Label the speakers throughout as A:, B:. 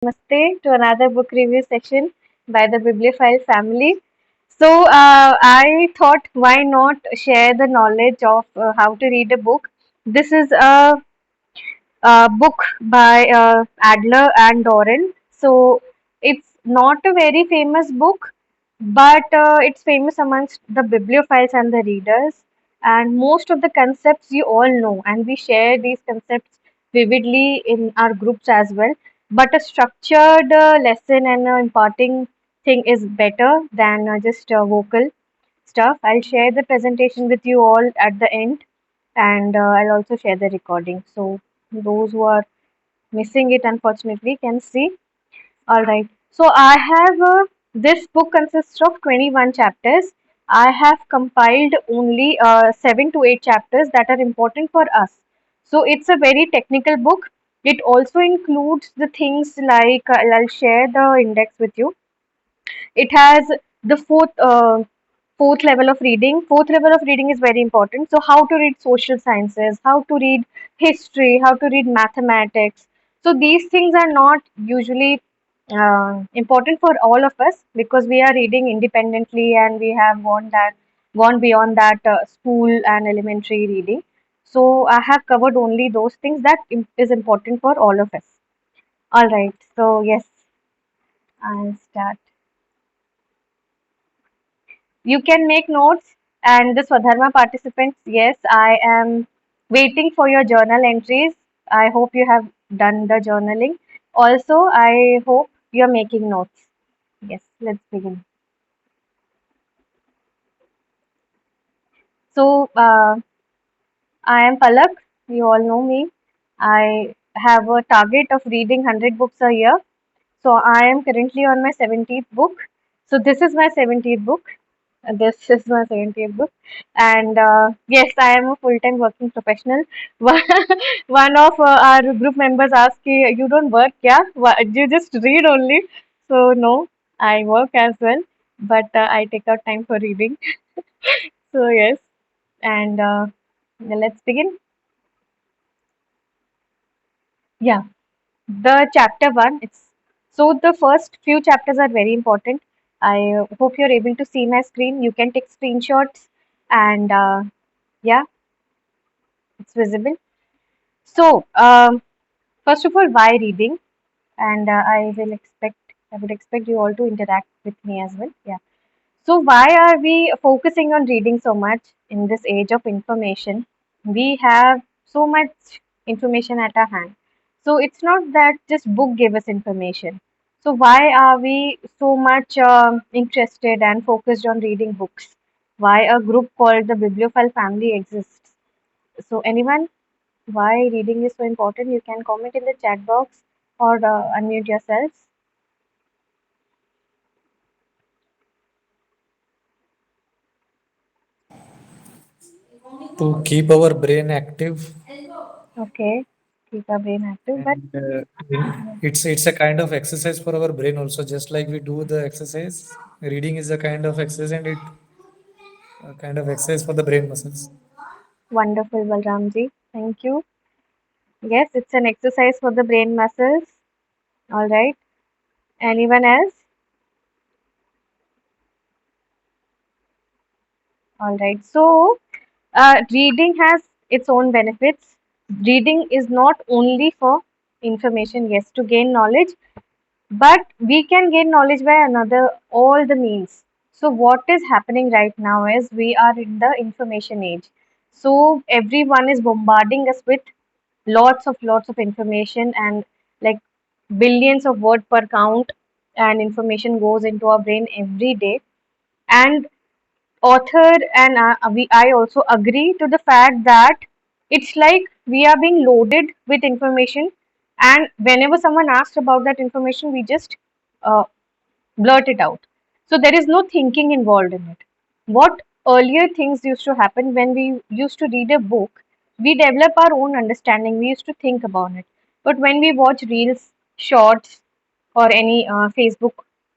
A: Namaste to another book review session by the Bibliophile family. I thought, why not share the knowledge of how to read a book? This is a book by Adler and Doran. So, it's not a very famous book, but it's famous amongst the bibliophiles and the readers. And most of the concepts you all know, and we share these concepts vividly in our groups as well. But a structured lesson and imparting thing is better than just vocal stuff. I'll share the presentation with you all at the end, and I'll also share the recording. So those who are missing it, unfortunately, can see. All right. So I have this book consists of 21 chapters. I have compiled only 7 to 8 chapters that are important for us. So it's a very technical book. It also includes the things like I'll share the index with you. It has the fourth level of reading. Fourth level of reading is very important. So how to read social sciences, how to read history, how to read mathematics. So these things are not usually important for all of us because we are reading independently and we have gone beyond that school and elementary reading. So I have covered only those things that is important for all of us. All right. So yes, I'll start. You can make notes, and the Swadharma participants, yes, I am waiting for your journal entries. I hope you have done the journaling. Also, I hope you're making notes. Yes, let's begin. So, I am Palak. You all know me. I have a target of reading 100 books a year. So I am currently on my 70th book. So this is my 70th book. This is my 70th book. And yes, I am a full-time working professional. One of our group members asked, you don't work, yeah? You just read only. So no, I work as well. But I take out time for reading. So yes, and let's begin. Yeah. The chapter one, it's so the first few chapters are very important. I hope you're able to see my screen. You can take screenshots, and yeah, it's visible. So, first of all, why reading? And I would expect you all to interact with me as well. Yeah. So, why are we focusing on reading so much in this age of information? We have so much information at our hand. So, it's not that just book give us information. So, why are we so much interested and focused on reading books? Why a group called the Bibliophile family exists? So, anyone, why reading is so important? You can comment in the chat box or unmute yourselves.
B: To keep our brain active,
A: Okay, keep our brain active, but
B: and it's a kind of exercise for our brain also, just like we do the exercise. Reading is a kind of exercise, and it a kind of exercise for the brain muscles.
A: wonderful, Balramji. Thank you. Yes, it's an exercise for the brain muscles. All right. Anyone else? All right. So, reading has its own benefits. Reading is not only for information, yes, to gain knowledge, but we can gain knowledge by another all the means. So, what is happening right now is we are in the information age. So, everyone is bombarding us with lots of information and like billions of word per count and information goes into our brain every day, and author and I also agree to the fact that it's like we are being loaded with information, and whenever someone asks about that information we just uh, blurt it out. So there is no thinking involved in it. What earlier things used to happen when we used to read a book, we develop our own understanding, we used to think about it. But when we watch reels, shorts, or any Facebook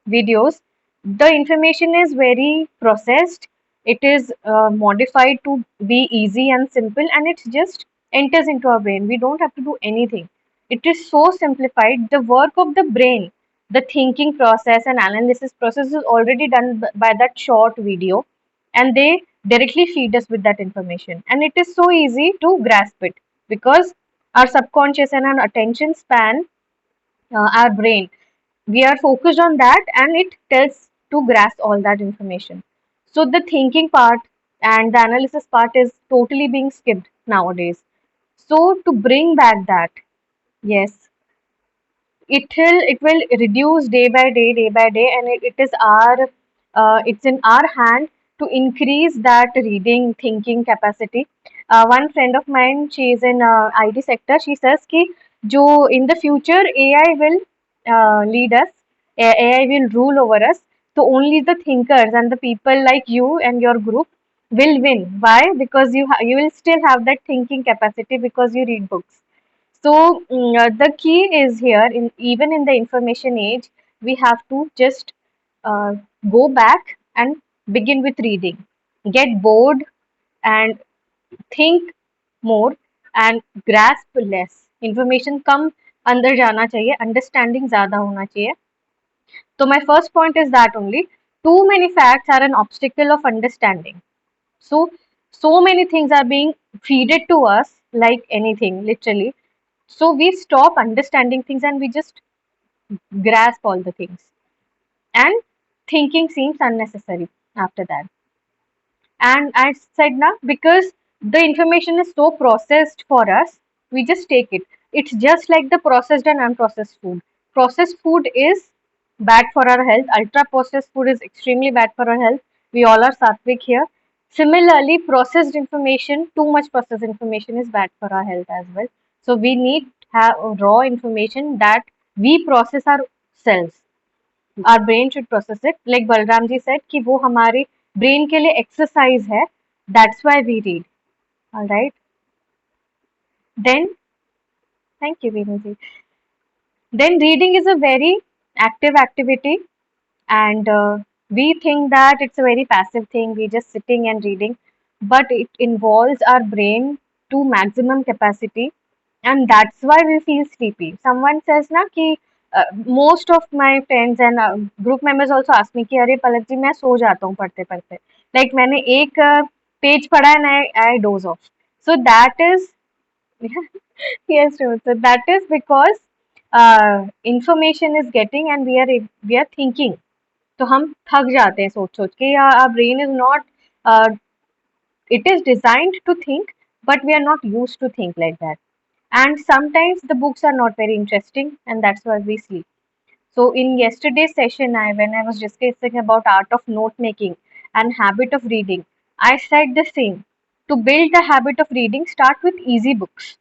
A: videos, the information is very processed. It is modified to be easy and simple, and it just enters into our brain. We don't have to do anything. It is so simplified. The work of the brain, the thinking process and analysis process is already done by that short video, and they directly feed us with that information. And it is so easy to grasp it because our subconscious and our attention span, our brain, we are focused on that, and it tells to grasp all that information. So the thinking part and the analysis part is totally being skipped nowadays. So to bring back that, yes, it will reduce day by day, and it is our it's in our hand to increase that reading thinking capacity. One friend of mine, she is in IT sector. She says ki jo in the future AI will lead us, AI will rule over us, so only the thinkers and the people like you and your group will win. Why? Because you will still have that thinking capacity because you read books. So the key is here, in even in the information age, we have to just uh, go back and begin with reading. Get bored and think more and grasp less. Information कम अंदर जाना चाहिए, understanding ज़्यादा होना चाहिए. So my first point is that only too many facts are an obstacle of understanding. So so many things are being feeded to us like anything, literally. So we stop understanding things and we just grasp all the things. And thinking seems unnecessary after that. And I said na, because the information is so processed for us, we just take it. It's just like the processed and unprocessed food. Processed food is bad for our health. Ultra processed food is extremely bad for our health. We all are sattvic here. Similarly, processed information, too much processed information is bad for our health as well. So we need have raw information that we process ourselves. Our brain should process it. Like Balram ji said कि वो हमारे brain के लिए exercise है. That's why we read. All right. Then, thank you, Veenu ji. Then reading is a very active activity, and we think that it's a very passive thing. We just sitting and reading, but it involves our brain to maximum capacity, and that's why we feel sleepy. Someone says na कि most of my friends and group members also ask me कि अरे पलक जी मैं सो जाता हूँ पढ़ते पढ़ते. Like मैंने एक पेज पढ़ा and I doze off. So that is yes, true. So that is because information is getting and we are thinking. तो हम थक जाते हैं सोच सोच के, या our brain is not uh, it is designed to think, but we are not used to think like that. And sometimes the books are not very interesting, and that's why we sleep. So in yesterday's session, when I was discussing about art of note making and habit of reading, I said the same. To build the habit of reading, start with easy books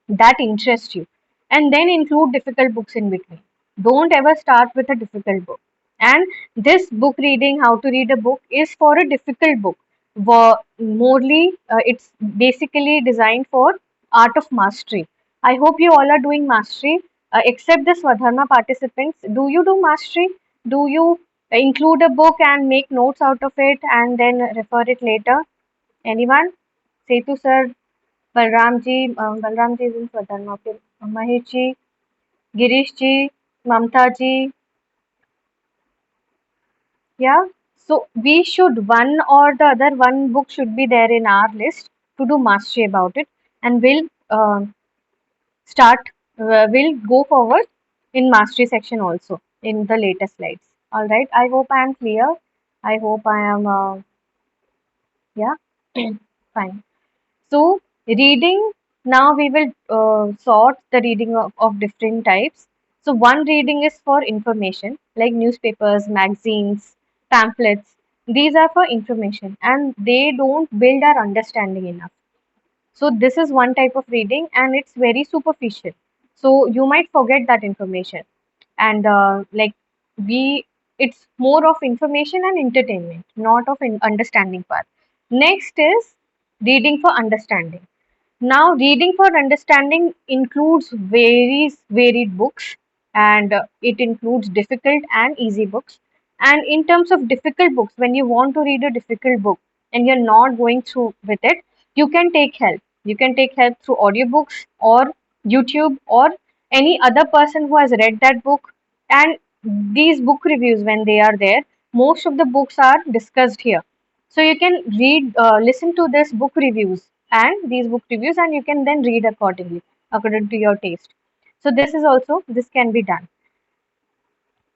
A: that interest you, and then include difficult books in between. Don't ever start with a difficult book. And this book reading, how to read a book, is for a difficult book. Morely, it's basically designed for art of mastery. I hope you all are doing mastery. Except the Swadharma participants, do you do mastery? Do you include a book and make notes out of it and then refer it later? Anyone? Setu sir, Balram ji is in Swadharma. Okay. Mahesh ji, Girish ji, Mamta ji, yeah. So we should one or the other one book should be there in our list to do mastery about it, and we'll start. We'll go forward in mastery section also in the later slides. All right. I hope I am clear. I hope I am. Yeah. Fine. So, reading, now we will sort the reading of different types. So, one reading is for information, like newspapers, magazines, pamphlets. These are for information and they don't build our understanding enough. So, this is one type of reading and it's very superficial. So, you might forget that information. And like we, it's more of information and entertainment, not of understanding part. Next is reading for understanding. Now, reading for understanding includes varied books, and it includes difficult and easy books. And in terms of difficult books, when you want to read a difficult book and you're not going through with it, you can take help. You can take help through audiobooks or YouTube or any other person who has read that book. And these book reviews, when they are there, most of the books are discussed here. So you can read, listen to this book reviews and these book reviews, and you can then read accordingly, according to your taste. So this is also, this can be done.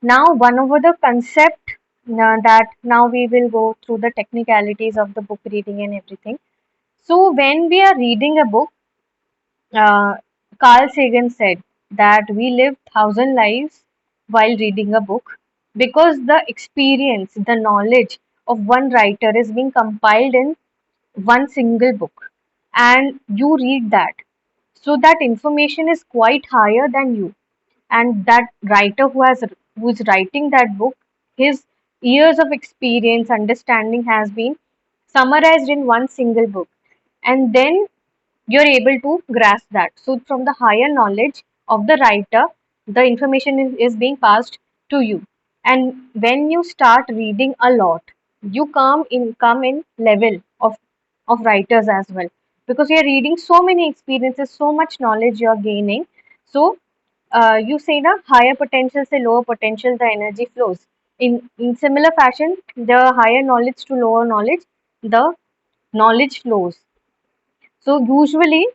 A: Now, one over the concept, that now we will go through the technicalities of the book reading and everything. So when we are reading a book, uh, Carl Sagan said that we live thousand lives while reading a book, because the experience, the knowledge of one writer is being compiled in one single book, and you read that. So that information is quite higher than you, and that writer who is writing that book, his years of experience, understanding has been summarized in one single book, and then you're able to grasp that. So from the higher knowledge of the writer, the information is being passed to you. And when you start reading a lot, you come in level of writers as well, because you're reading so many experiences, so much knowledge you're gaining. So you say na, higher potential say lower potential, the energy flows. In similar fashion, the higher knowledge to lower knowledge, the knowledge flows. So usually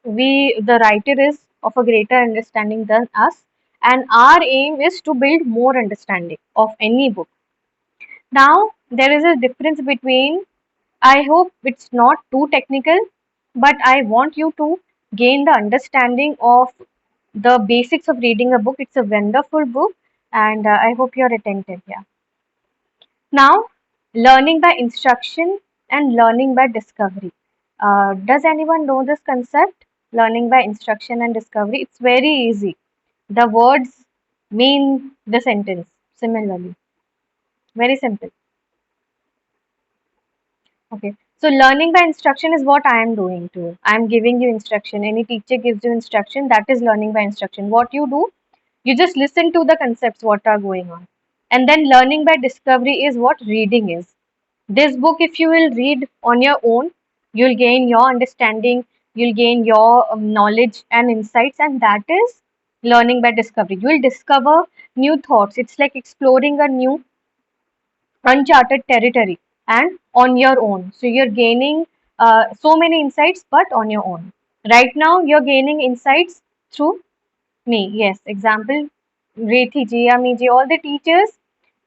A: the writer is of a greater understanding than us, and our aim is to build more understanding of any book. Now there is a difference between, I hope it's not too technical, but I want you to gain the understanding of the basics of reading a book. It's a wonderful book, and I hope you're attentive. Yeah. Now, learning by instruction and learning by discovery. Does anyone know this concept? Learning by instruction and discovery. It's very easy. The words mean the sentence similarly. Very simple. Okay. So learning by instruction is what I am doing to you. I am giving you instruction. Any teacher gives you instruction. That is learning by instruction. What you do, you just listen to the concepts what are going on. And then learning by discovery is what reading is. This book, if you will read on your own, you'll gain your understanding, you'll gain your knowledge and insights, and that is learning by discovery. You'll discover new thoughts. It's like exploring a new uncharted territory and on your own. So you're gaining so many insights, but on your own. Right now, you're gaining insights through me. Yes, example, Rethi ji, Ami ji, all the teachers.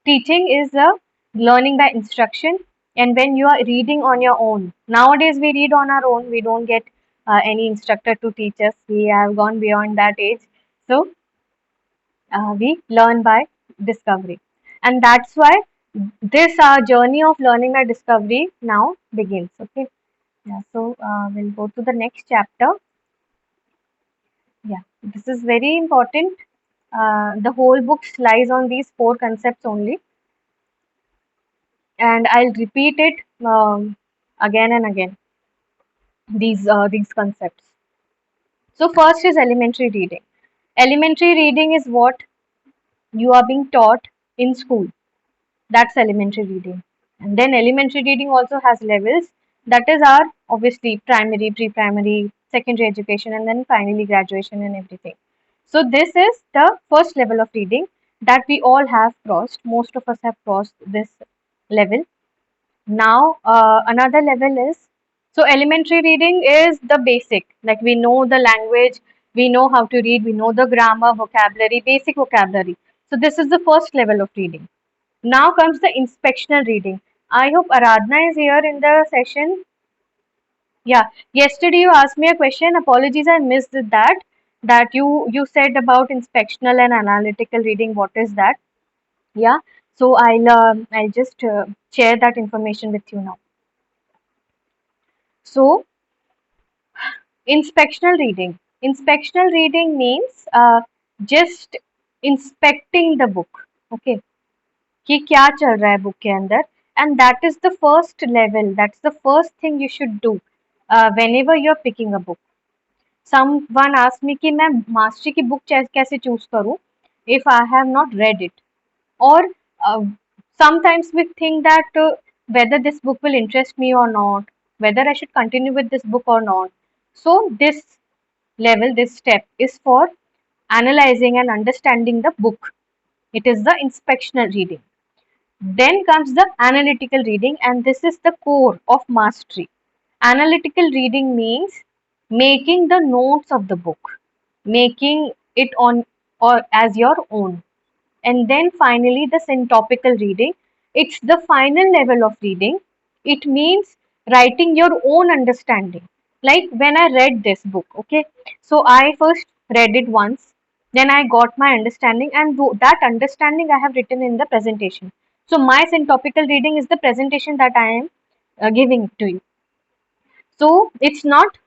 A: Teaching is a learning by instruction, and when you are reading on your own. Nowadays, we read on our own. We don't get any instructor to teach us. We have gone beyond that age. So we learn by discovery, and that's why this journey of learning by discovery now begins. Okay, yeah. So we'll go to the next chapter. Yeah, this is very important. The whole book lies on these four concepts only, and I'll repeat it again and again. These concepts. So first is elementary reading. Elementary reading is what you are being taught in school. That's elementary reading. And then elementary reading also has levels. That is our obviously primary, pre-primary, secondary education, and then finally graduation and everything. So this is the first level of reading that we all have crossed. Most of us have crossed this level. Now, another level is, so elementary reading is the basic, like we know the language, we know how to read, we know the grammar, vocabulary, basic vocabulary. So, this is the first level of reading. Now comes the inspectional reading. I hope Aradhna is here in the session. Yeah, yesterday you asked me a question. Apologies, I missed that. That you said about inspectional and analytical reading. What is that? Yeah. So I'll just share that information with you now. So, inspectional reading. Inspectional reading means just inspecting the book. Okay, कि क्या चल रहा है book के अंदर, and that is the first level. That's the first thing you should do whenever you're picking a book. Someone asked me कि मैं mastery की book कैसे choose करूँ if I have not read it, or uh, sometimes we think that whether this book will interest me or not, whether I should continue with this book or not. So this level, this step is for analyzing and understanding the book. It is the inspectional reading. Then comes the analytical reading, and this is the core of mastery. Analytical reading means making the notes of the book, making it on or as your own. And then finally, the syntopical reading. It's the final level of reading. It means writing your own understanding. Like when I read this book, okay, so I first read it once, then I got my understanding, and that understanding I have written in the presentation. So my syntopical reading is the presentation that I am giving to you. So it's not,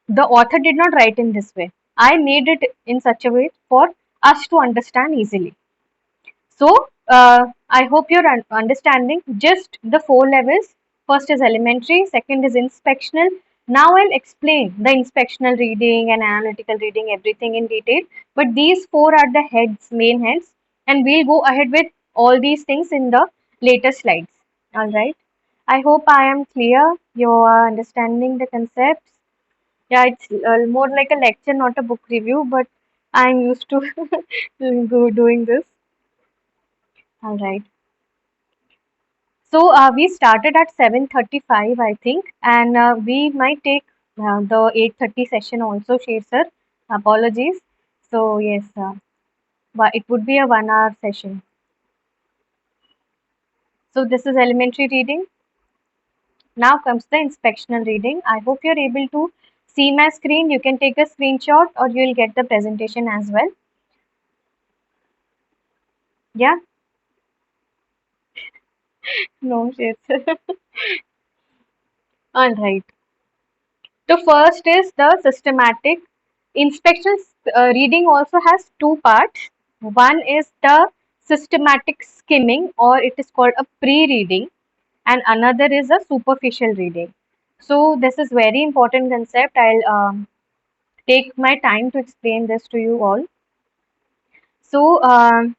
A: the author did not write in this way. I made it in such a way for us to understand easily. So, I hope you're understanding just the four levels. First is elementary, second is inspectional. Now I'll explain the inspectional reading and analytical reading, everything in detail. But these four are the heads, main heads, and we'll go ahead with all these things in the later slides. All right. I hope I am clear. You are understanding the concepts. Yeah, it's more like a lecture, not a book review, but I'm used to doing this. All right. So we started at 7:35, I think, and we might take the 8:30 session also, Sher sir. Apologies. So yes, but it would be a 1 hour session. So this is elementary reading. Now comes the inspectional reading. I hope you're able to see my screen. You can take a screenshot or you'll get the presentation as well. Yeah, no, Sher sir. All right. The first is the systematic. Inspection reading also has two parts. One is the systematic skimming, or it is called a pre-reading, and another is a superficial reading. So this is very important concept. I'll take my time to explain this to you all. So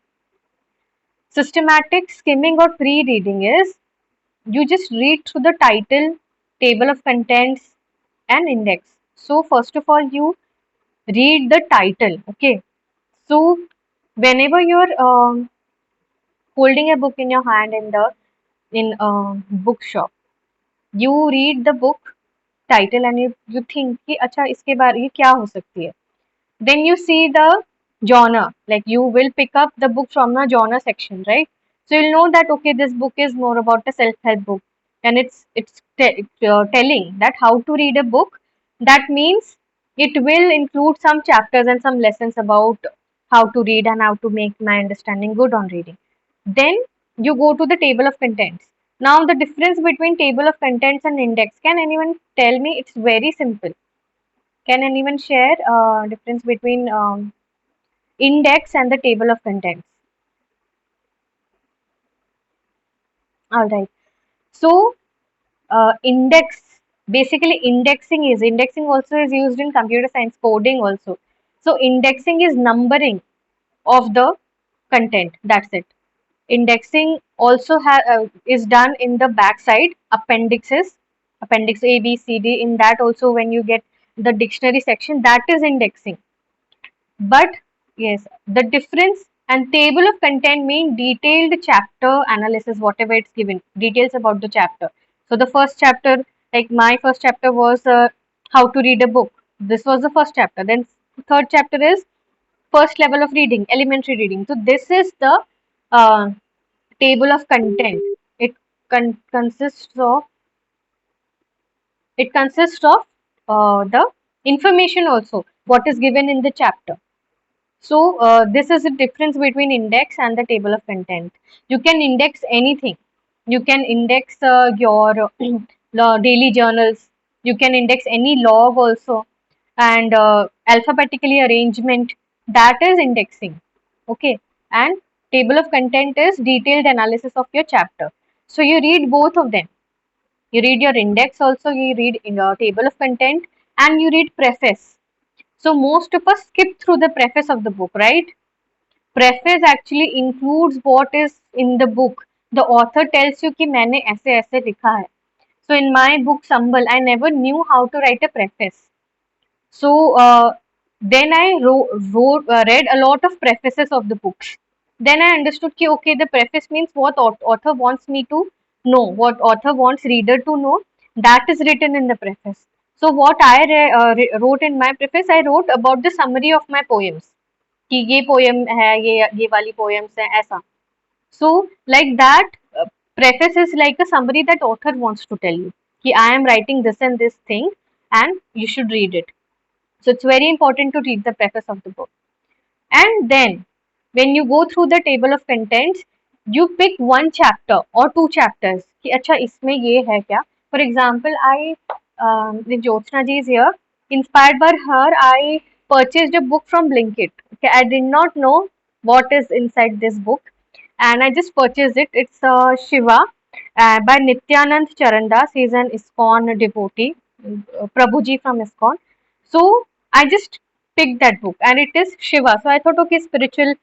A: systematic skimming or pre-reading is you just read through the title, table of contents, and index. So first of all, you read the title. Okay, so whenever you're holding a book in your hand in the in a bookshop, you read the book title and you think कि अच्छा इसके बारे ये क्या हो सकती है. Then you see the genre, like you will pick up the book from the genre section, right? So you'll know that okay, this book is more about a self-help book, and it's telling that how to read a book. That means it will include some chapters and some lessons about how to read and how to make my understanding good on reading. Then you go to the table of contents. Now the difference between table of contents and index, can anyone tell me? It's very simple. Can anyone share difference between index and the table of contents? All right. So index, basically indexing also is used in computer science coding also. So indexing is numbering of the content. That's it. Indexing also is done in the backside appendixes, appendix A, B, C, D. In that also, when you get the dictionary section, that is indexing. But yes, the difference, and table of content mean detailed chapter analysis, whatever it's given, details about the chapter. So the first chapter, like my first chapter was how to read a book. This was the first chapter. Then third chapter is first level of reading, elementary reading. So this is the uh, table of content. It consists of the information also what is given in the chapter. So this is the difference between index and the table of content. You can index anything. You can index your daily journals. You can index any log also, and alphabetically arrangement. That is indexing. Okay, and table of content is detailed analysis of your chapter. So you read both of them. You read your index also. You read in your table of content, and you read preface. So most of us skip through the preface of the book, right? Preface actually includes what is in the book. The author tells you कि मैंने ऐसे ऐसे लिखा है. So in my book Sambal, I never knew how to write a preface. So Then I read a lot of prefaces of the books. Then I understood that okay, the preface means what author wants me to know, what author wants reader to know. That is written in the preface. So what I wrote in my preface, I wrote about the summary of my poems. कि ये poem है, ये वाली poems है, ऐसा. So like that, preface is like a summary that author wants to tell you. कि I am writing this and this thing, and you should read it. So it's very important to read the preface of the book. And then, when you go through the table of contents, you pick one chapter or two chapters. कि अच्छा इसमें ये है क्या? For example, if Jyotsna ji is here, inspired by her, I purchased a book from Blinkit. Okay, I did not know what is inside this book, and I just purchased it. It's Shiva by Nityanand Charandas. He's an ISKCON devotee, Prabhuji from ISKCON. So I just picked that book, and it is Shiva. So I thought, okay, spiritual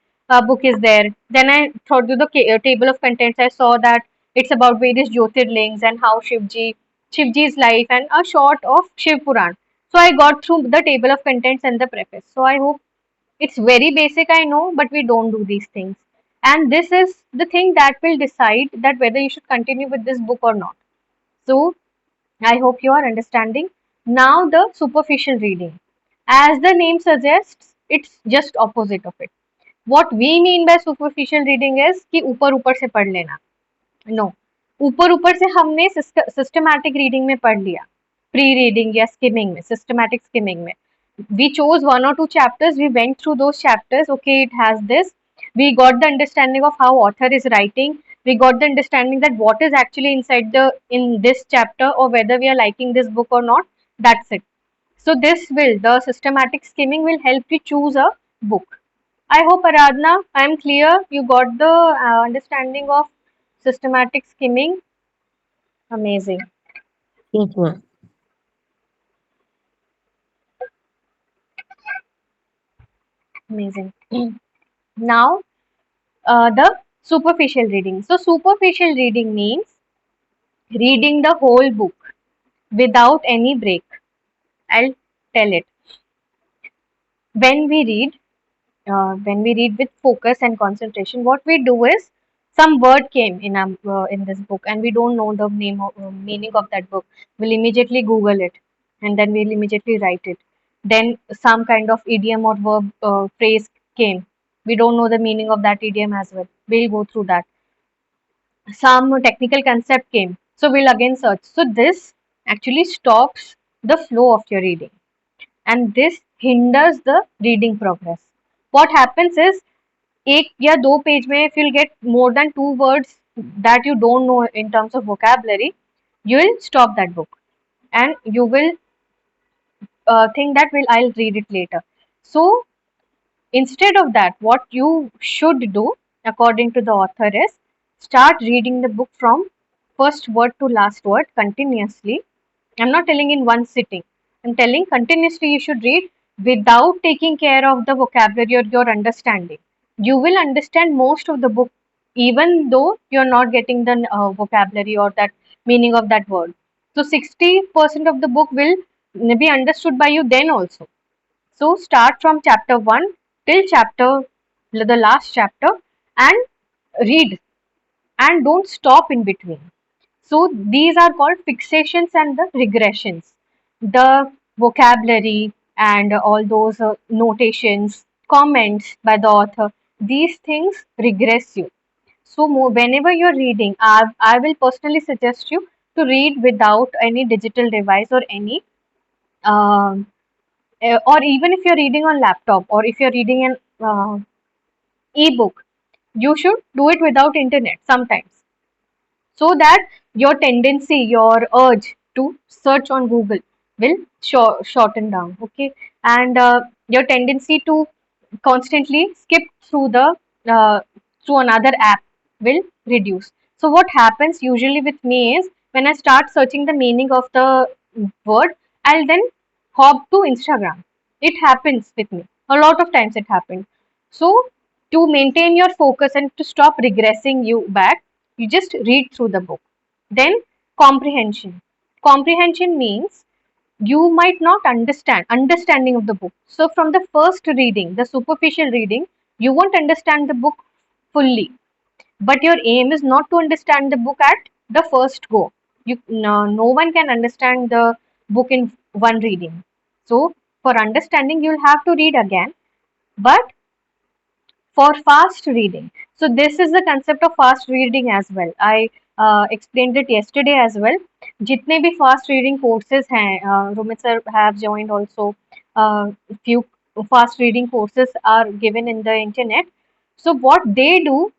A: book is there. Then I thought to the table of contents. I saw that it's about various Jyotirlings and how Shivji's life, and a short of Shiv Puran. So I got through the table of contents and the preface. So I hope it's very basic, I know, but we don't do these things. And this is the thing that will decide that whether you should continue with this book or not. So I hope you are understanding. Now the superficial reading. As the name suggests, it's just opposite of it. What we mean by superficial reading is कि ऊपर ऊपर से पढ़ लेना. No, ऊपर ऊपर से हमने सिस्टमैटिक रीडिंग में पढ़ लिया, प्री रीडिंग या स्किमिंग में, सिस्टमैटिक स्किमिंग में. We chose one or two chapters, we went through those chapters, okay, it has this, we got the understanding of how author is writing, we got the understanding that what is actually inside the in this chapter, or whether we are liking this book or not. That's it. So this will, the systematic skimming will help you choose a book. I hope, Aradhna, I am clear. You got the understanding of systematic skimming. Amazing.
C: Yes, ma'am.
A: Amazing. Now, the superficial reading. So, superficial reading means reading the whole book without any break. I'll tell it. When we read, when we read with focus and concentration, what we do is some word came in this book, and we don't know the meaning of that book. We'll immediately Google it, and then we'll immediately write it. Then some kind of idiom or verb phrase came. We don't know the meaning of that idiom as well. We'll go through that. Some technical concept came, so we'll again search. So this actually stops the flow of your reading, and this hinders the reading progress. What happens is एक या दो page में if you'll get more than two words that you don't know in terms of vocabulary, you will stop that book, and you will think that will I'll read it later. So instead of that, what you should do, according to the author, is start reading the book from first word to last word continuously. I'm not telling in one sitting. I'm telling continuously you should read without taking care of the vocabulary or your understanding. You will understand most of the book even though you're not getting the vocabulary or that meaning of that word. So 60% of the book will be understood by you then also. So start from chapter 1 till the last chapter, and read, and don't stop in between. So these are called fixations and the regressions. The vocabulary and all those notations, comments by the author, these things regress you. So whenever you're reading, I will personally suggest you to read without any digital device or any um, or even if you're reading on laptop, or if you're reading an ebook, you should do it without internet sometimes, so that your tendency, your urge to search on Google will shorten down. Okay, and your tendency to constantly skip through the uh, through another app will reduce. So what happens usually with me is when I start searching the meaning of the word, I'll then hop to Instagram. It happens with me. A lot of times it happens. So to maintain your focus and to stop regressing you back, you just read through the book. Then comprehension. Comprehension means you might not understanding of the book. So from the first reading, the superficial reading, you won't understand the book fully. But your aim is not to understand the book at the first go. No one can understand the book in one reading. So for understanding, you'll have to read again. But for fast reading, so this is the concept of fast reading as well. I explained it yesterday as well. जितने भी fast reading courses हैं, Romit sir have joined also. Few fast reading courses are given in the internet. So what they do,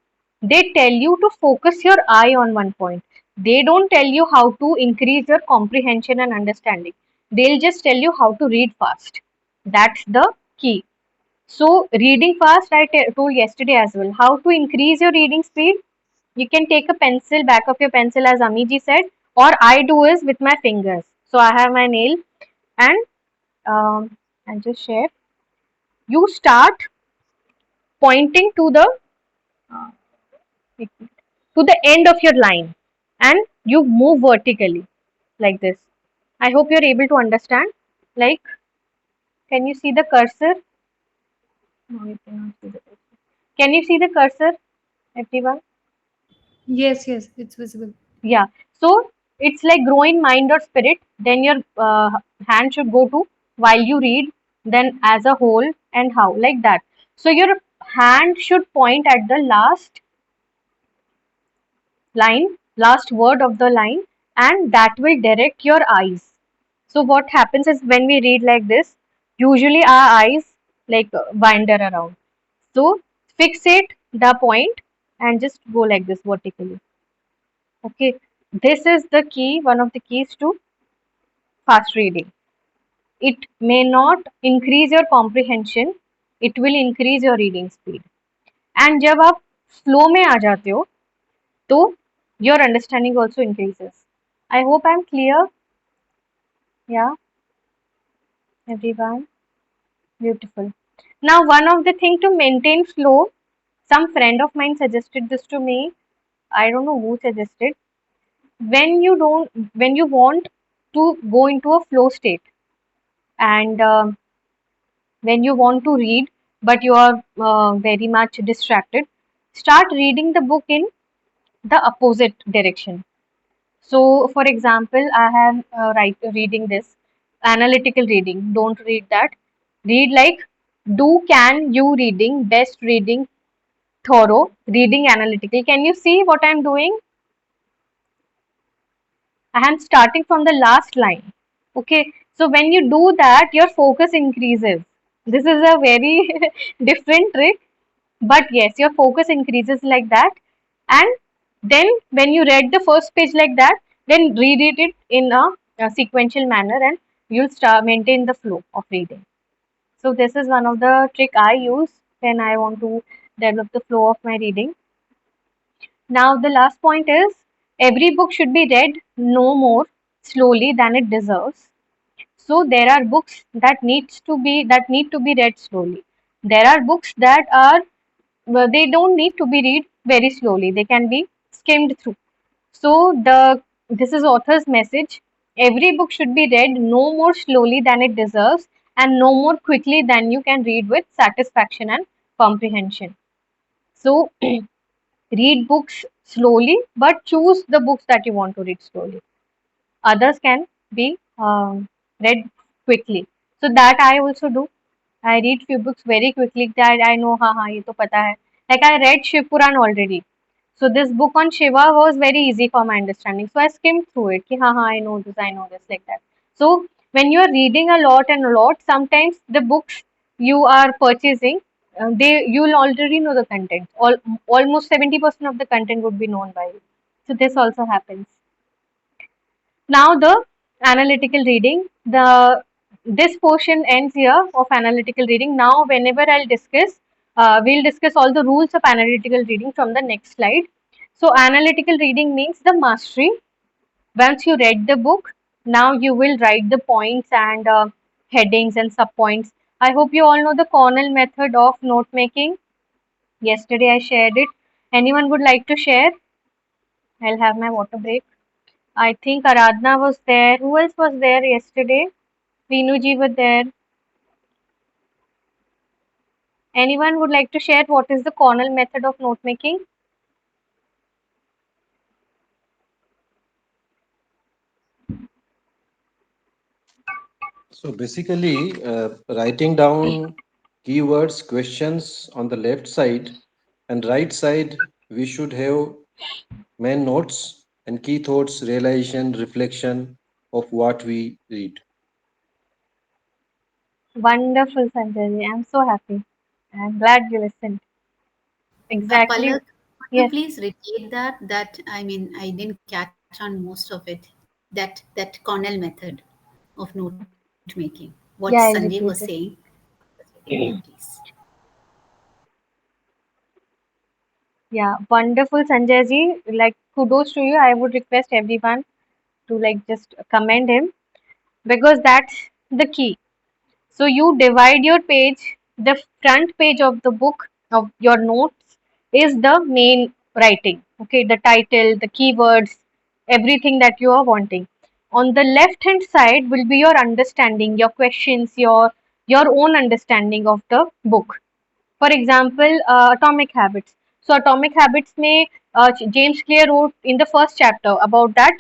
A: they tell you to focus your eye on one point. They don't tell you how to increase your comprehension and understanding. They'll just tell you how to read fast. That's the key. So, reading fast, told yesterday as well. How to increase your reading speed? You can take a pencil, back of your pencil, as Amiji said, or I do is with my fingers. So, I have my nail, and I'll just share. You start pointing to the end of your line, and you move vertically like this. I hope you're able to understand. Like, can you see the cursor? No, you cannot see the cursor. Can you see the cursor, everyone?
D: Yes, yes, it's visible.
A: Yeah. So it's like growing mind or spirit. Then your hand should go to while you read, then as a whole and how, like that. So your hand should point at the last line, last word of the line, and that will direct your eyes. So what happens is when we read like this, usually our eyes like wander around. So fixate the point and just go like this vertically. Okay, this is the key, one of the keys to fast reading. It may not increase your comprehension, it will increase your reading speed. And जब आप flow में आ जाते हो, तो your understanding also increases. I hope I'm clear. Yeah, everyone. Beautiful. Now, one of the thing to maintain flow, some friend of mine suggested this to me. I don't know who suggested. When you want to go into a flow state, and when you want to read but you are very much distracted, start reading the book in the opposite direction. So for example, I have reading this analytical reading. Don't read that. Read like do can you reading, best reading, thorough reading, analytical. Can you see what I'm doing? I am starting from the last line. Okay, so when you do that, your focus increases. This is a very different trick. But yes, your focus increases like that. And then when you read the first page like that, then read it in a sequential manner, and you'll start maintain the flow of reading. So this is one of the trick I use when I want to develop the flow of my reading. Now the last point is every book should be read no more slowly than it deserves. So there are books that need to be read slowly. There are books that are, well, they don't need to be read very slowly. They can be skimmed through. So this is author's message. Every book should be read no more slowly than it deserves, and no more quickly than you can read with satisfaction and comprehension. So read books slowly, but choose the books that you want to read slowly. Others can be read quickly. So that I also do. I read few books very quickly that I know, हाँ ये तो पता है. Like I read Shiv Puran already. So this book on Shiva was very easy for my understanding. So I skimmed through it. कि हाँ I know this, like that. So when you are reading a lot and a lot, sometimes the books you are purchasing, you'll already know the content. Almost 70% of the content would be known by you. So this also happens. Now the analytical reading. This portion ends here of analytical reading. Now whenever we'll discuss all the rules of analytical reading from the next slide. So analytical reading means the mastery. Once you read the book, now you will write the points and headings and subpoints. I hope you all know the Cornell method of note making. Yesterday I shared it. Anyone would like to share? I'll have my water break. I think Aradhna was there. Who else was there yesterday? Venuji were there. Anyone would like to share what is the Cornell method of note making?
E: So basically, writing down keywords, questions on the left side, and right side, we should have main notes and key thoughts, realization, reflection of what we read.
A: Wonderful, Sanjay. I'm so happy. I'm glad you listened. Exactly.
F: Palak, could you
A: Yes.
F: please repeat that? That I mean, I didn't catch on most of it. That Cornell method of note making. What Sanjay
A: Yeah,
F: was
A: I'll
F: saying.
A: repeat it.
F: Repeat that, please.
A: Yeah, wonderful, Sanjay ji. Like, kudos to you. I would request everyone to like just commend him because that's the key. So you divide your page, the front page of the book of your notes is the main writing. Okay, the title, the keywords, everything that you are wanting. On the left hand side will be your understanding, your questions, your own understanding of the book. For example, Atomic Habits. So Atomic Habits may James Clear wrote in the first chapter about that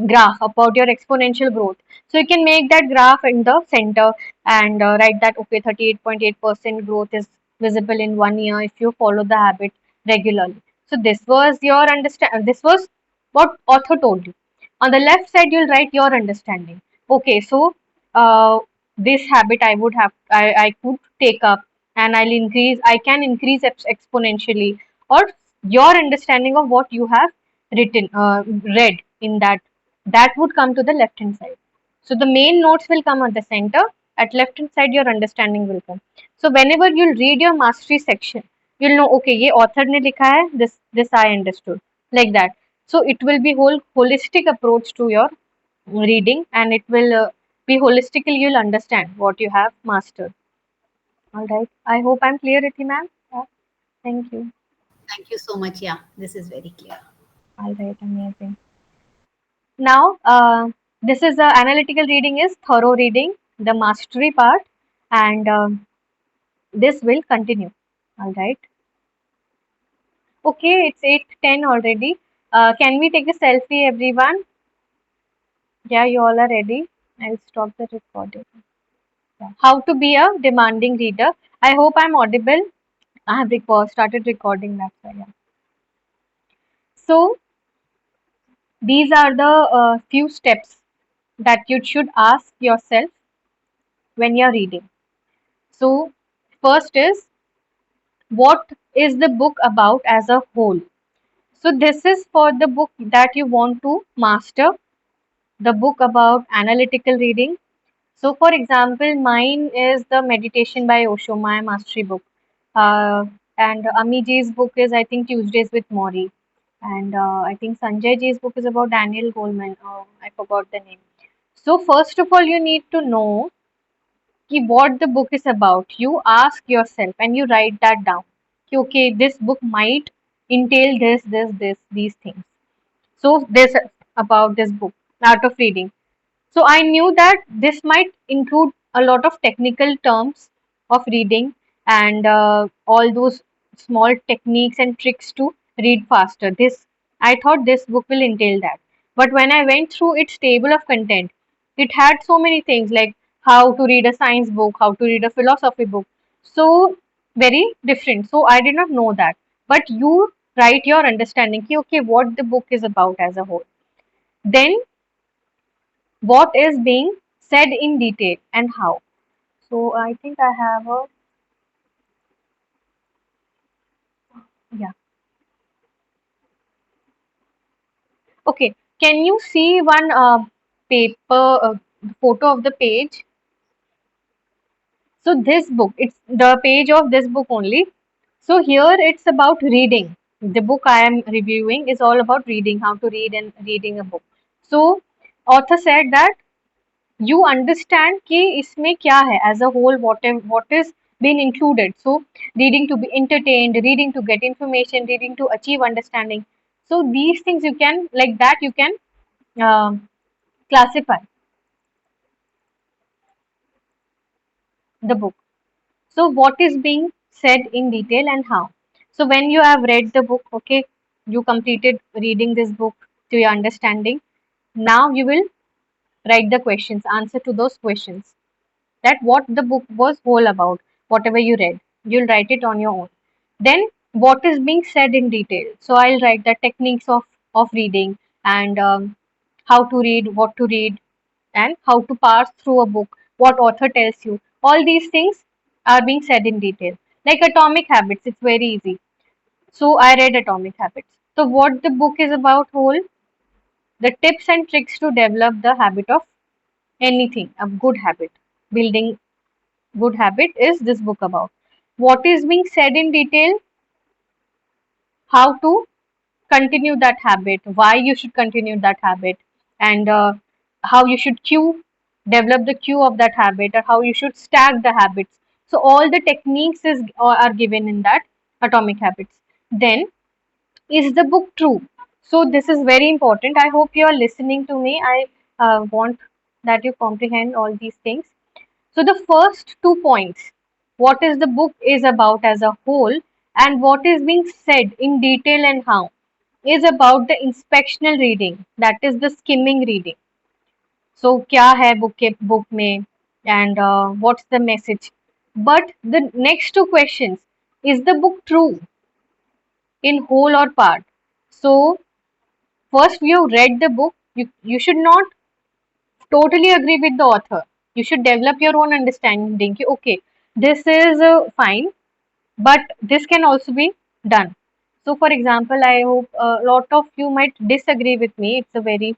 A: graph about your exponential growth. So you can make that graph in the center and write that okay 38.8% growth is visible in 1 year if you follow the habit regularly. So this was your understand. This was what author told you. On the left side, you'll write your understanding. Okay, so this habit I would have I could take up and I can increase exponentially or your understanding of what you have written read in that would come to the left hand side. So the main notes will come at the center. At left hand side, your understanding will come. So whenever you'll read your mastery section, you'll know okay, ये author ने लिखा है, this I understood like that. So it will be whole holistic approach to your reading, and it will be holistically you'll understand what you have mastered. All right. I hope I'm clear, Riti ma'am. Yeah. Thank you.
F: Thank you so much. Yeah, this is very clear.
A: All right. Amazing. Now, this is analytical reading is thorough reading, the mastery part, and this will continue. All right. Okay, it's 8:10 already. Can we take a selfie, everyone? Yeah, you all are ready. I'll stop the recording. Yeah. How to be a demanding reader. I hope I'm audible. I have started recording that. So, yeah. So these are the few steps that you should ask yourself when you're reading. So first is what is the book about as a whole? So this is for the book that you want to master, the book about analytical reading. So for example, mine is the Meditation by Osho, my mastery book. And Amiji's book is I think Tuesdays with Maury. And I think Sanjay ji's book is about Daniel Goleman. Oh, I forgot the name. So first of all, you need to know कि what the book is about. You ask yourself and you write that down. कि, okay, this book might entail these things. So this about this book, Art of Reading. So I knew that this might include a lot of technical terms of reading and all those small techniques and tricks to read faster. This I thought this book will entail that. But when I went through its table of content, it had so many things like how to read a science book, how to read a philosophy book. So very different. So I did not know that. But you write your understanding, ki, okay, what the book is about as a whole. Then what is being said in detail and how. So I think I have a yeah. Okay. Can you see one paper photo of the page? So this book, it's the page of this book only. So here it's about reading. The book I am reviewing is all about reading, how to read and reading a book. So author said that you understand कि इसमें क्या है as a whole what is being included. So reading to be entertained, reading to get information, reading to achieve understanding. So these things you can like that you can um classify. the book. So, what is being said in detail and how? So, when you have read the book, okay, you completed reading this book to your understanding. Now you will write the questions, answer to those questions. That what the book was whole about, whatever you read, you'll write it on your own. Then, what is being said in detail? So, I'll write the techniques of reading and how to read, what to read, and how to parse through a book, what author tells you. All these things are being said in detail. Like Atomic Habits, it's very easy. So I read Atomic Habits. So what the book is about whole, the tips and tricks to develop the habit of anything, a good habit. Building good habit is this book about. What is being said in detail, how to continue that habit, why you should continue that habit, and how you should develop the cue of that habit, or how you should stack the habits. So all the techniques are given in that Atomic Habits. Then, is the book true? So this is very important. I hope you are listening to me. I want that you comprehend all these things. So the first 2 points, what is the book is about as a whole, and what is being said in detail and how, is about the inspectional reading, that is the skimming reading. So क्या है book में, and what's the message. But the next two questions, is the book true in whole or part? So first you read the book, you should not totally agree with the author. You should develop your own understanding. कि, okay, this is fine, but this can also be done. So, for example, I hope a lot of you might disagree with me. It's a very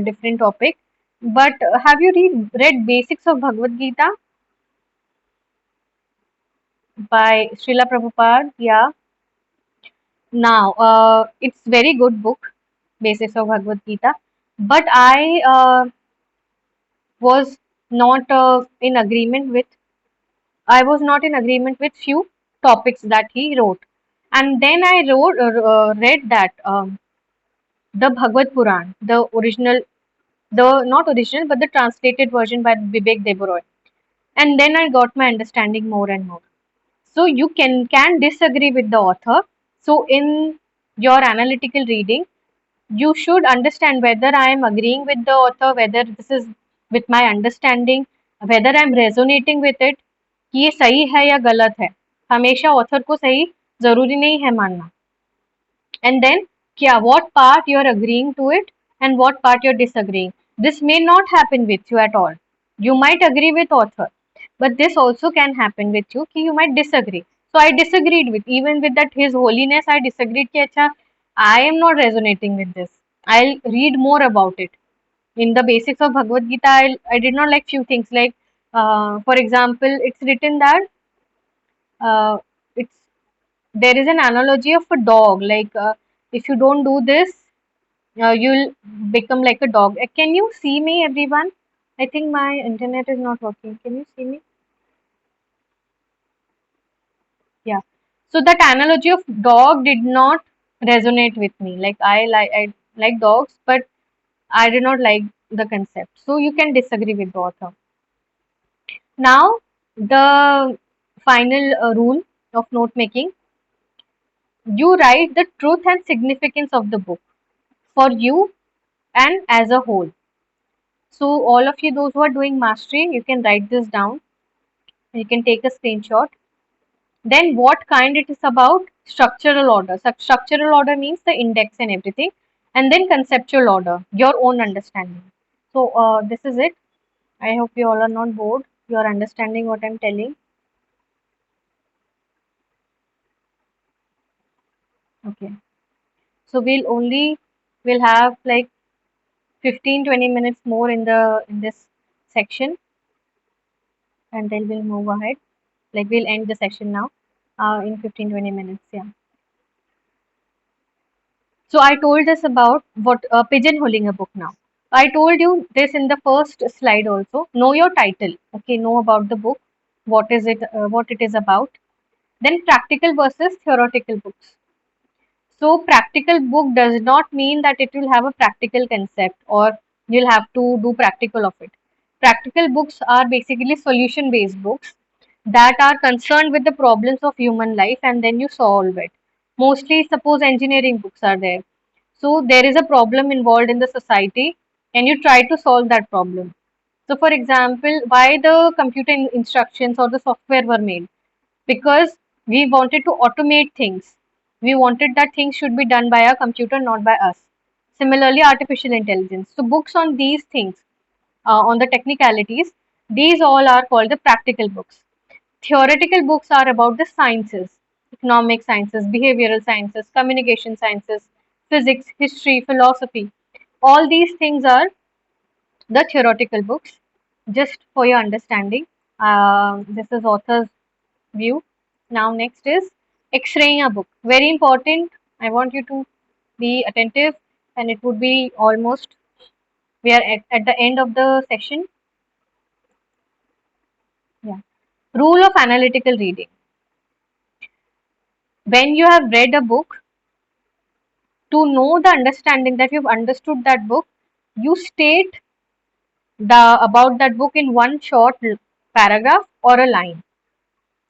A: different topic. But have you read Basics of Bhagavad Gita by Srila Prabhupada? Yeah. Now, it's very good book, Basics of Bhagavad Gita. But I was not in agreement with I was not in agreement with few topics that he wrote. And then I read that the Bhagavad Puran, the original, the not original, but the translated version by Vivek Deborah. And then I got my understanding more and more. So you can disagree with the author. So in your analytical reading, you should understand whether I am agreeing with the author, whether this is with my understanding, whether I am resonating with it, कि ये सही है या गलत है. हमेशा author को सही जरूरी नहीं है मानना. And then, क्या what part you are agreeing to it and what part you are disagreeing. This may not happen with you at all. You might agree with author, but this also can happen with you कि you might disagree. So I disagreed with, even with that His Holiness, I disagreed कि अच्छा I am not resonating with this. I'll read more about it. In the Basics of Bhagavad Gita, I did not like few things like, for example, it's written that it's there is an analogy of a dog. Like if you don't do this, you'll become like a dog. Can you see me, everyone? I think my internet is not working. Can you see me? Yeah. So that analogy of dog did not resonate with me. Like I like dogs, but I did not like the concept. So you can disagree with the author. Now the final rule of note making: you write the truth and significance of the book for you and as a whole. So all of you, those who are doing mastery, you can write this down. You can take a screenshot. Then what kind it is about? Structural order. Structural order means the index and everything. And then conceptual order, your own understanding. So this is it. I hope you all are not bored. You are understanding what I'm telling. Okay. So we'll have like 15-20 minutes more in this section, and then we'll move ahead. Like we'll end the session now in 15-20 minutes. Yeah. So I told us about what pigeonholing a book now. I told you this in the first slide also. Know your title. Okay, know about the book. What is it? What it is about. Then practical versus theoretical books. So practical book does not mean that it will have a practical concept or you'll have to do practical of it. Practical books are basically solution based books that are concerned with the problems of human life and then you solve it. Mostly, suppose engineering books are there. So, there is a problem involved in the society and you try to solve that problem. So, for example, why the computer instructions or the software were made? Because we wanted to automate things. We wanted that things should be done by a computer, not by us. Similarly, artificial intelligence. So, books on these things, on the technicalities, these all are called the practical books. Theoretical books are about the sciences, economic sciences, behavioral sciences, communication sciences, physics, history, philosophy. All these things are the theoretical books. Just for your understanding, this is author's view. Now, next is X-raying a book. Very important. I want you to be attentive, and it would be almost we are at the end of the session. Yeah. Rule of analytical reading. When you have read a book, to know the understanding that you've understood that book, you state the about that book in one short paragraph or a line.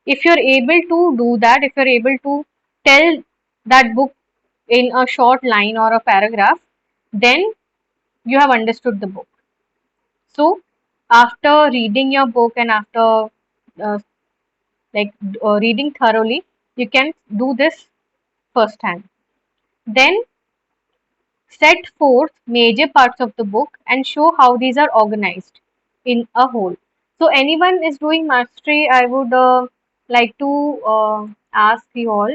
A: If you're able to do that, if you're able to tell that book in a short line or a paragraph, then you have understood the book. So, after reading your book and after uh, like reading thoroughly, you can do this firsthand. Then set forth major parts of the book and show how these are organized in a whole. So, anyone is doing mastery, I would like to ask you all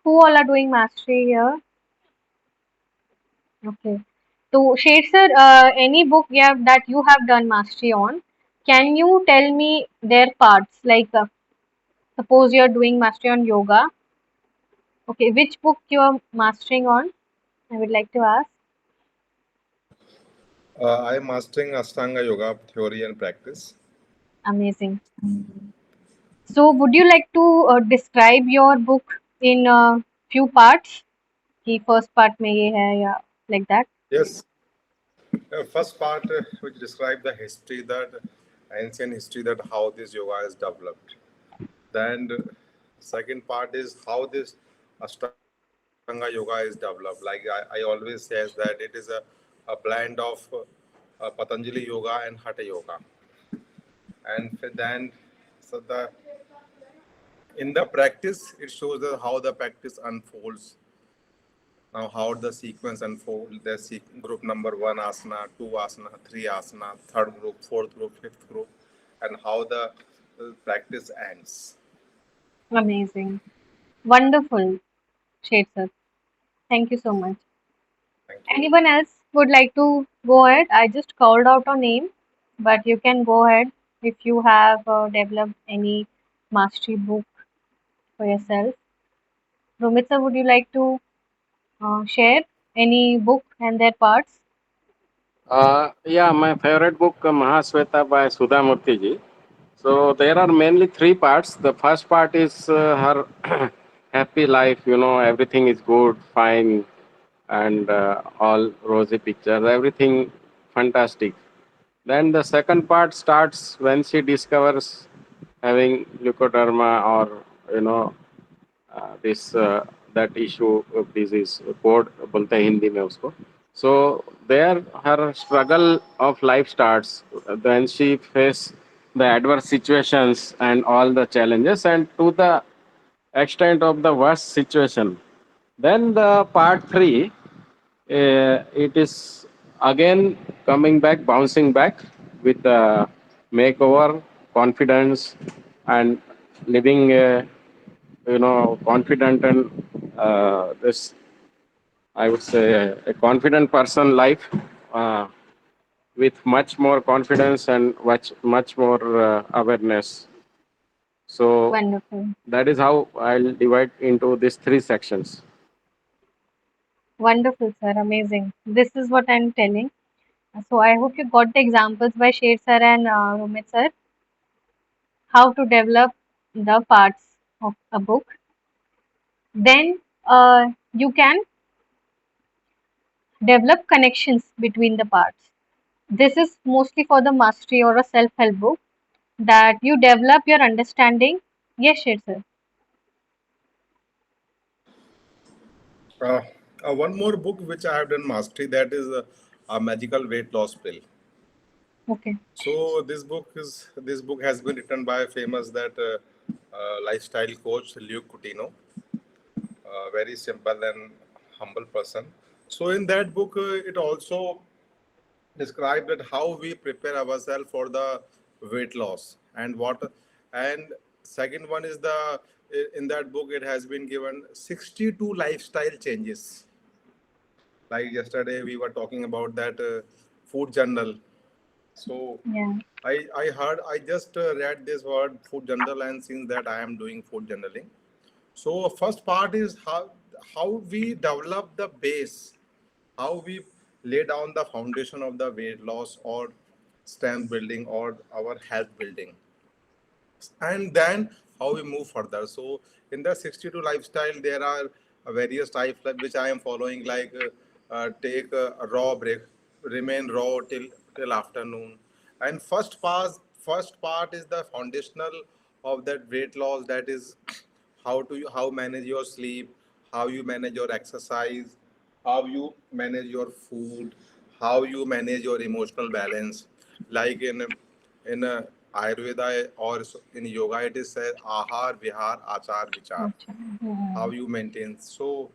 A: who all are doing mastery here. Okay. So, Sher sir, any book that you have done mastery on, can you tell me their parts? Like, suppose you're doing mastery on yoga. Okay, which book you are mastering on? I would like to ask.
G: I am mastering Ashtanga Yoga theory and practice.
A: Amazing. So, would you like to describe your book in few parts? कि first part में ये है या like that?
G: Yes, first part which describe the history, that ancient history, that how this yoga is developed. Then second part is how this Ashtanga yoga is developed. Like I always says that it is a blend of Patanjali yoga and Hatha yoga. And then so the in the practice it shows that how the practice unfolds. Now, how the sequence unfolds, the group number one asana, two asana, three asana, third group, fourth group, fifth group, and how the practice ends.
A: Amazing. Wonderful, Sher sir. Thank you so much.
G: Thank you.
A: Anyone else would like to go ahead? I just called out a name, but you can go ahead if you have developed any mastery book for yourself. Romit sir, would you like to share any book and their parts?
C: Yeah, my favorite book, Mahasweta by Sudha Murthy ji. So there are mainly three parts. The first part is her happy life, everything is good, fine, and all rosy pictures, everything fantastic. Then the second part starts when she discovers having leukoderma or, you know, this that issue of disease code बोलते हैं हिंदी में उसको. So there her struggle of life starts when she face the adverse situations and all the challenges and to the extent of the worst situation. Then the part three, it is again coming back, bouncing back with the makeover, confidence, and living a confident and this I would say a confident person life with much more confidence and much more awareness. So
A: Wonderful.
C: that is how I'll divide into these three sections.
A: Wonderful, sir. Amazing. This is what I'm telling. So I hope you got the examples by Sher sir and Romit sir, how to develop the parts of a book. Then you can develop connections between the parts. This is mostly for the mastery or a self-help book that you develop your understanding. Yes, sir.
G: Uh, one more book which I have done mastery, that is a magical weight loss pill.
A: Okay.
G: So this book has been written by a famous that lifestyle coach Luke Coutinho, a very simple and humble person. So in that book, it also described that how we prepare ourselves for the weight loss and what. And second one is the in that book it has been given 62 lifestyle changes. Like yesterday we were talking about that food journal. So
A: Yeah.
G: I heard, I just read this word food journal, and since that I am doing food journaling. So first part is how we develop the base, how we lay down the foundation of the weight loss or strength building or our health building, and then how we move further. So in the 62 lifestyle there are various types like which I am following, like take a raw break, remain raw till afternoon. And first part is the foundational of that weight loss, that is how manage your sleep, how you manage your exercise, how you manage your food, how you manage your emotional balance. Like in Ayurveda or in yoga, it is said ahar, vihar, achar, vichar.
A: Acha. Hmm.
G: How you maintain. So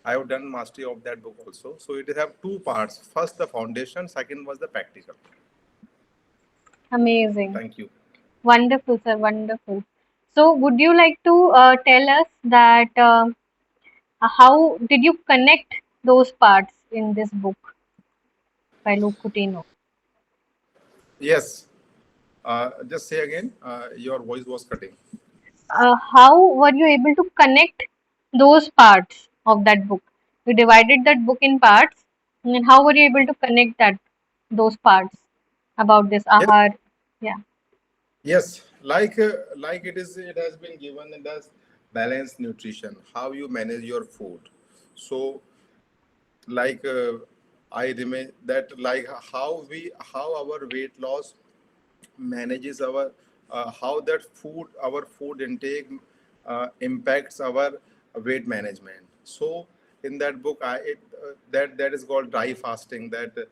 G: I have done mastery of that book also. So it have two parts. First the foundation, second was the practical.
A: Amazing.
G: Thank you.
A: Wonderful, sir. Wonderful. So, would you like to tell us that how did you connect those parts in this book by Luke Coutinho?
G: Yes. Just say again. Your voice was cutting.
A: How were you able to connect those parts of that book? You divided that book in parts, and how were you able to connect that those parts about this
G: Yes.
A: ahar? Yeah.
G: Yes. Like it is. It has been given in the balanced nutrition. How you manage your food. So like I remain that like how our weight loss manages our how that food our food intake impacts our weight management. So in that book that is called dry fasting, that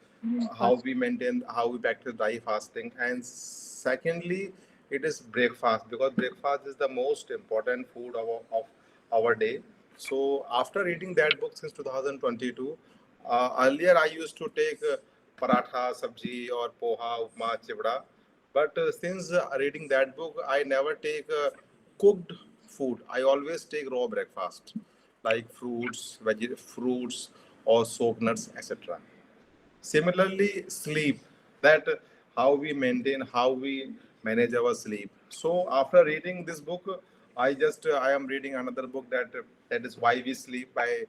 G: how
A: First.
G: we maintain, how we practice dry fasting. And secondly it is breakfast, because breakfast is the most important food of our day. So after reading that book since 2022, earlier I used to take paratha, sabji, or poha, upma, chivda. But since reading that book, I never take cooked food. I always take raw breakfast, like fruits or soaked nuts, etc. Similarly, sleep, that how we maintain, how we manage our sleep. So after reading this book, I am reading another book that is Why We Sleep by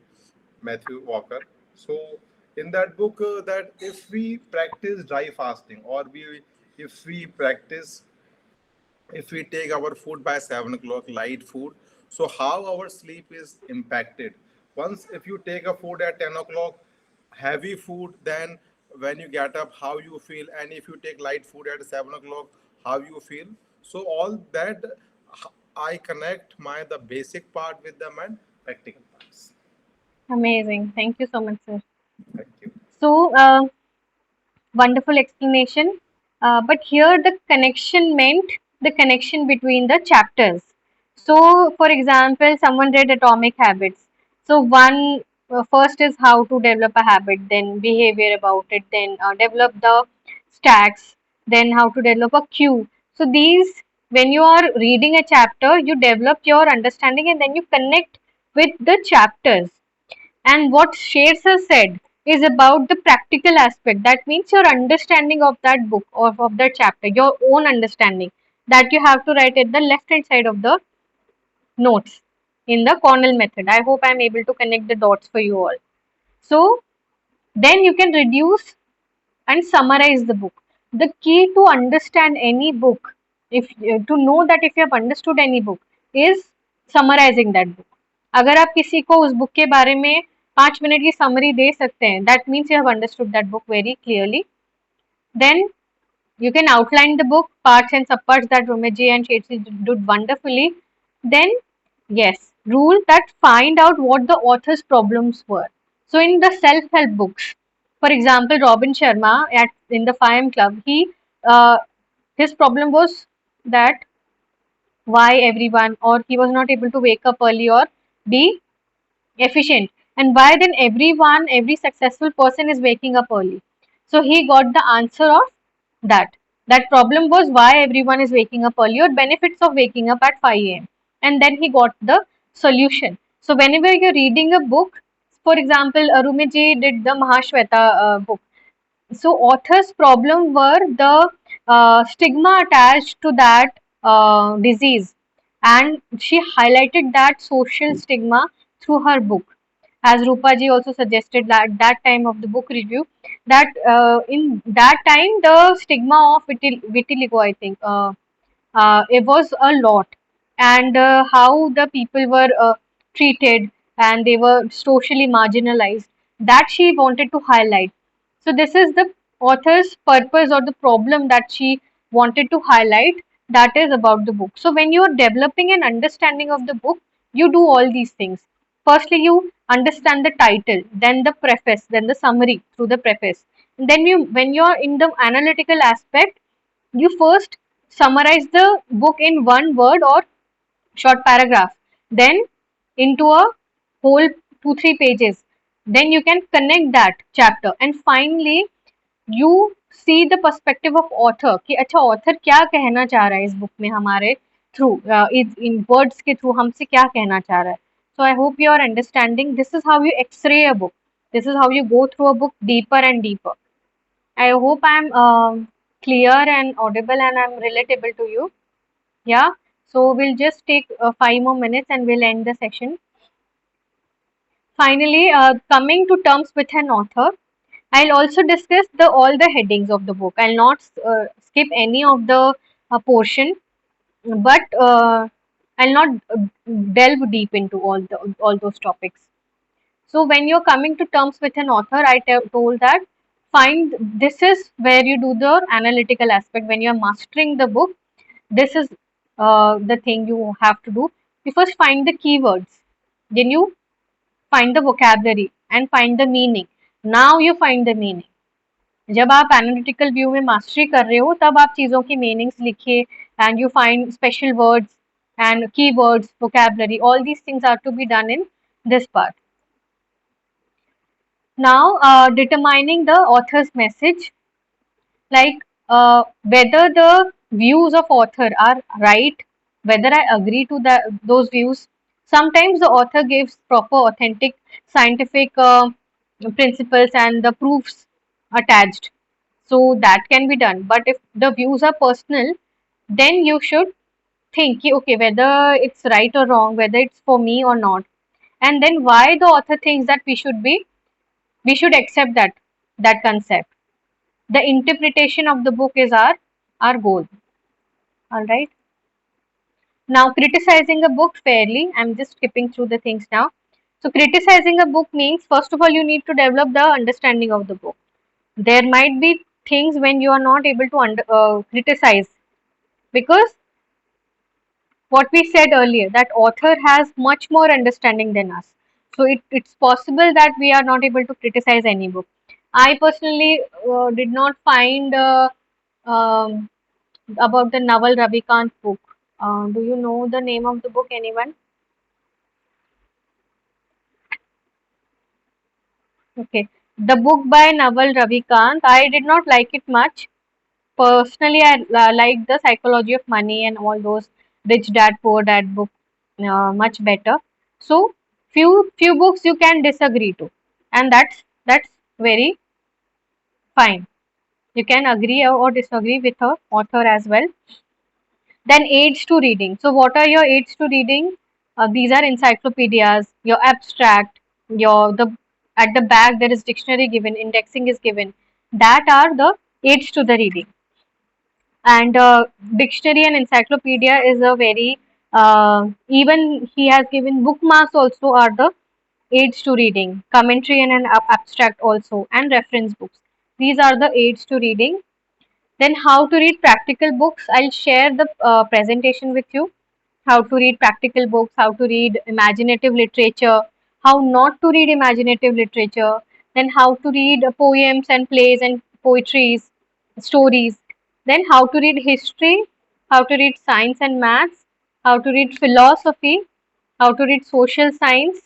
G: Matthew Walker. So in that book, that if we practice dry fasting, or we if we practice if we take our food by 7 o'clock, light food, so how our sleep is impacted. Once if you take a food at 10 o'clock, heavy food, then when you get up, how you feel, and if you take light food at 7 o'clock, how you feel. So all that I connect my the basic part with the man practical parts.
A: Amazing. Thank you so much, sir.
G: Thank you.
A: So, wonderful explanation. But here the connection meant the connection between the chapters. So, for example, someone read Atomic Habits. So, one first is how to develop a habit, then behavior about it, then develop the stacks, then how to develop a cue. So, these, when you are reading a chapter, you develop your understanding and then you connect with the chapters. And what Shades has said is about the practical aspect. That means your understanding of that book or of that chapter, your own understanding that you have to write at the left hand side of the notes in the Cornell method. I hope I'm able to connect the dots for you all. So then you can reduce and summarize the book. The key to understand any book, if to know that if you have understood any book, is summarizing that book. अगर आप किसी को उस book के बारे में 5 minute की summary दे सकते हैं, that means you have understood that book very clearly. Then you can outline the book, parts and subparts that Romeji and Shetty did wonderfully. Then, yes, rule that find out what the author's problems were. So, in the self-help books, for example, Robin Sharma in the 5 Club, uh, his problem was that why everyone, or he was not able to wake up early or be efficient, and why then every successful person is waking up early. So he got the answer of that. That problem was why everyone is waking up early, or benefits of waking up at 5 a.m. And then he got the solution. So whenever you're reading a book, for example, Arumiji did the Mahashweta book. So author's problem were the stigma attached to that disease, and she highlighted that social stigma through her book. As Rupaji also suggested that that time of the book review, that in that time the stigma of vitiligo, I think, it was a lot, and how the people were treated, and they were socially marginalized, that she wanted to highlight. So this is the author's purpose, or the problem that she wanted to highlight, that is about the book. So when you are developing an understanding of the book, you do all these things. Firstly, you understand the title, then the preface, then the summary through the preface. And then when you are in the analytical aspect, you first summarize the book in one word or short paragraph, then into a whole 2 3 pages. Then you can connect that chapter, and finally you see the perspective of author कि अच्छा author क्या कहना चाह रहा है इस book में हमारे through in words के through हमसे क्या कहना चाह रहा है. So I hope you are understanding. This is how you X-ray a book. This is how you go through a book deeper and deeper. I hope I'm clear and audible, and I'm relatable to you. Yeah. So we'll just take 5 more minutes and we'll end the session. Finally, coming to terms with an author, I'll also discuss all the headings of the book. I'll not skip any of the portion, but I'll not delve deep into all those topics. So when you're coming to terms with an author, I told that find this is where you do the analytical aspect. When you're mastering the book, this is the thing you have to do. You first find the keywords, then you find the vocabulary and find the meaning. Now you find the meaning. जब आप analytical view में mastery कर रहे हो, तब आप चीज़ों की मीनिंग्स लिखिए, and you find special words and keywords, vocabulary. All these things are to be done in this part. Now, determining the author's message, like whether the views of author are right, whether I agree to those views. Sometimes the author gives proper, authentic, scientific principles and the proofs attached. So that can be done. But if the views are personal, then you should think, okay, whether it's right or wrong, whether it's for me or not, and then why the author thinks that we should accept that concept. The interpretation of the book is our goal. All right. Now, criticizing a book fairly. I'm just skipping through the things now. So, criticizing a book means, first of all, you need to develop the understanding of the book. There might be things when you are not able to criticize, because what we said earlier, that author has much more understanding than us. So it's possible that we are not able to criticize any book. I personally did not find um, about the Naval Ravikant book. Do you know the name of the book, anyone? Okay. The book by Naval Ravikant, I did not like it much. Personally, I like the Psychology of Money and all those Rich Dad Poor Dad book much better. So few books you can disagree to, and that's very fine. You can agree or disagree with the author as well. Then aids to reading. So what are your aids to reading? These are encyclopedias, your abstract, your the at the back there is dictionary given, indexing is given. That are the aids to the reading. And dictionary and encyclopedia is a very even he has given bookmarks also are the aids to reading, commentary and an abstract also, and reference books. These are the aids to reading. Then how to read practical books. I'll share the presentation with you. How to read practical books, how to read imaginative literature, how not to read imaginative literature, then how to read poems and plays and poetries, stories, then how to read history, how to read science and maths, how to read philosophy, how to read social science,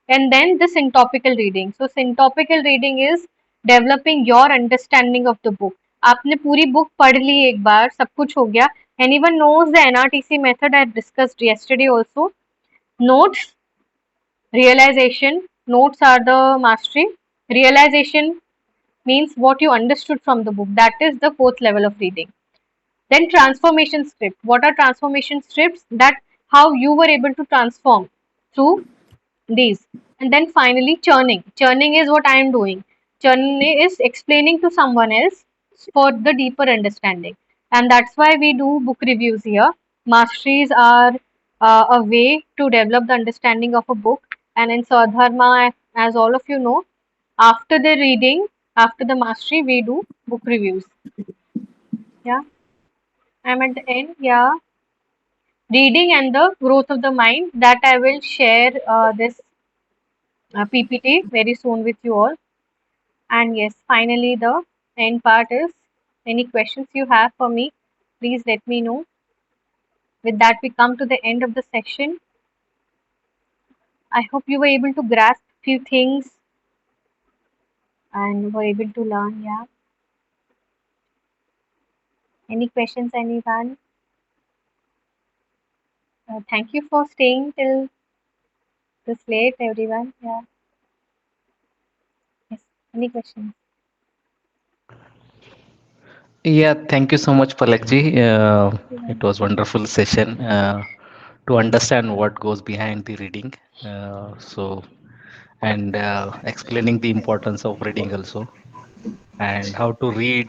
A: and then the syntopical reading. So syntopical reading is developing your understanding of the book. आपने पूरी book पढ़ ली एक बार, सब कुछ हो गया. Anyone knows the NRTC method I discussed yesterday also? Notes, realization. Notes are the mastery. Realization means what you understood from the book. That is the fourth level of reading. Then transformation script. What are transformation scripts? That how you were able to transform through these. And then finally churning. Churning is what I am doing. Churning is explaining to someone else for the deeper understanding. And that's why we do book reviews here. Masteries are a way to develop the understanding of a book. And in Sadharma, as all of you know, after the reading, after the mastery, we do book reviews. Yeah, I'm at the end. Yeah, reading and the growth of the mind. That I will share this PPT very soon with you all. And yes, finally, the end part is any questions you have for me, please let me know. With that, we come to the end of the section. I hope you were able to grasp few things and were able to learn. Yeah. Any questions, anyone? Thank you for staying till this late, everyone. Yeah. Yes. Any questions?
H: Yeah, thank you so much, Palakji. It
A: Everyone.
H: was wonderful session to understand what goes behind the reading. And explaining the importance of reading also, and how to read